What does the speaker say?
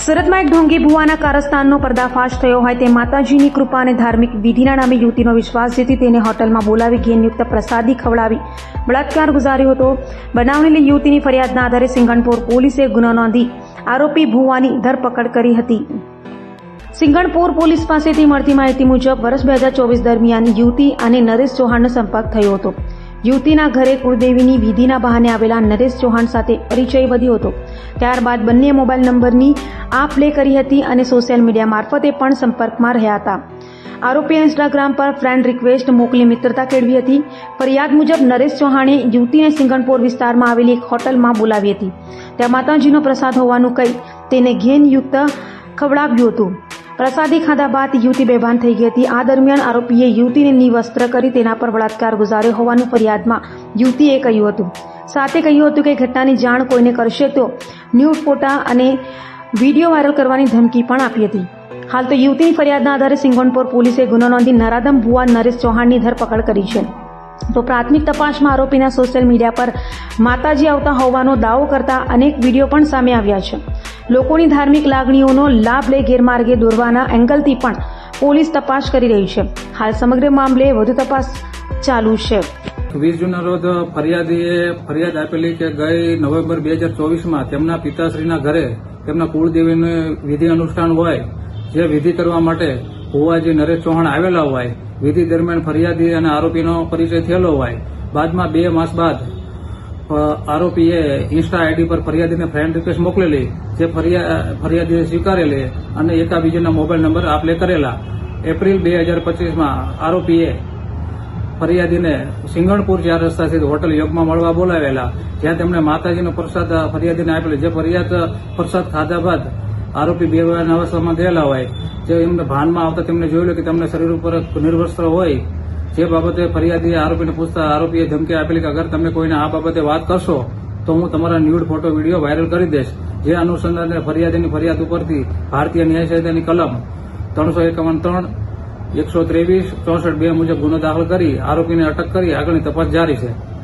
સુરતમાં એક ઢોંગી ભુવાના કારસ્તાનનો પર્દાફાશ થયો હોય તે માતાજીની કૃપા અને ધાર્મિક વિધિના નામે યુવતીનો વિશ્વાસ જીતી તેને હોટલમાં બોલાવી ઘેનયુક્ત પ્રસાદી ખવડાવી બળાત્કાર ગુજાર્યો હતો. બનાવને લઈ યુવતીની ફરિયાદના આધારે સિંગણપોર પોલીસે ગુનો નોંધી આરોપી ભુવાની ધરપકડ કરી હતી. સિંગણપોર પોલીસ પાસેથી મળતી માહિતી મુજબ વર્ષ 2024 દરમિયાન યુવતી અને નરેશ ચૌહાણનો સંપર્ક થયો હતો. યુવતીના ઘરે કુળદેવીની વિધિના બહાને આવેલા નરેશ ચૌહાણ સાથે પરિચય વધ્યો હતો. ત્યારબાદ બંને મોબાઈલ નંબરની આપ લે કરી હતી અને સોશિયલ મીડિયા મારફતે પણ સંપર્કમાં રહ્યા હતા. આરોપીએ ઇન્સ્ટાગ્રામ પર ફ્રેન્ડ રિક્વેસ્ટ મોકલી મિત્રતા કેળવી હતી. ફરિયાદ મુજબ નરેશ ચૌહાણે યુવતીને સિંગણપોર વિસ્તારમાં આવેલી એક હોટલમાં બોલાવી હતી. ત્યાં માતાજીનો પ્રસાદ હોવાનું કહી તેને ઘેનયુક્ત ખવડાવ્યું હતું. પ્રસાદી ખાધા બાદ યુવતી બેભાન થઈ ગઈ હતી. આ દરમિયાન આરોપીએ યુવતીને નિવસ્ત્ર કરી તેના પર બળાત્કાર ગુજાર્યો હોવાનું ફરિયાદમાં યુવતીએ કહ્યું હતું. સાથે કહ્યું હતું કે ઘટનાની જાણ કોઈને કરશે તો ન્યૂડ ફોટા અને વિડીયો વાયરલ કરવાની ધમકી પણ આપી હતી. હાલ તો યુવતીની ફરિયાદના આધારે સિંગણપોર પોલીસે ગુનો નોંધી નરાધમ ભુવા નરેશ ચૌહાણની ધરપકડ કરી છે. તો પ્રાથમિક તપાસમાં આરોપીના સોશિયલ મીડિયા પર માતાજી આવતા હોવાનો દાવો કરતા અનેક વિડીયો પણ સામે આવ્યા છે. લોકોની ધાર્મિક લાગણીઓનો લાભ લઈ ગેરમાર્ગે દોરવાના એંગલથી પણ પોલીસ તપાસ કરી રહી છે. હાલ સમગ્ર મામલે વધુ તપાસ ચાલુ છે. 20 જૂનના રોજ ફરિયાદીએ ફરિયાદ આપેલી કે ગઈ નવેમ્બર 2024માં તેમના પિતાશ્રીના ઘરે તેમના કુળદેવીનું વિધિ અનુષ્ઠાન હોય, જે વિધિ કરવા માટે ભુવાજી નરેશ ચૌહાણ આવેલા હોય. વિધિ દરમિયાન ફરિયાદી અને આરોપીનો પરિચય થયેલો હોય. બાદમાં 2 માસ બાદ આરોપીએ ઇન્સ્ટા આઈડી પર ફરિયાદીને ફ્રેન્ડ રિક્વેસ્ટ મોકલેલી, જે ફરિયાદીએ સ્વીકારેલી અને એકાબીજાના મોબાઈલ નંબર આપલે કરેલા. એપ્રિલ 2025માં આરોપીએ ફરિયાદીને સિંગણપુર 4 રસ્તા સ્થિત હોટલ યોગમાં મળવા બોલાવેલા, જ્યાં તેમણે માતાજીનો પ્રસાદ ફરિયાદીને આપેલો. જે ફરિયાદ પ્રસાદ ખાધા બાદ આરોપી બેભાન અવસ્થામાં ગયેલા હોય. જે એમને ભાનમાં આવતા તેમને જોયેલું કે તેમને શરીર ઉપર નિર્વસ્ત્ર હોય. જે બાબતે ફરિયાદીએ આરોપીને પૂછતા આરોપીએ ધમકી આપેલી કે અગર તમે કોઈને આ બાબતે વાત કરશો તો હું તમારા ન્યૂડ ફોટો વિડીયો વાયરલ કરી દઈશ. જે અનુસંધાને ફરિયાદીની ફરિયાદ ઉપરથી ભારતીય ન્યાય સંહિતાની કલમ 351(3), 123, 64(2) મુજબ ગુનો દાખલ કરી આરોપીને અટક કરી આગળની તપાસ જારી છે.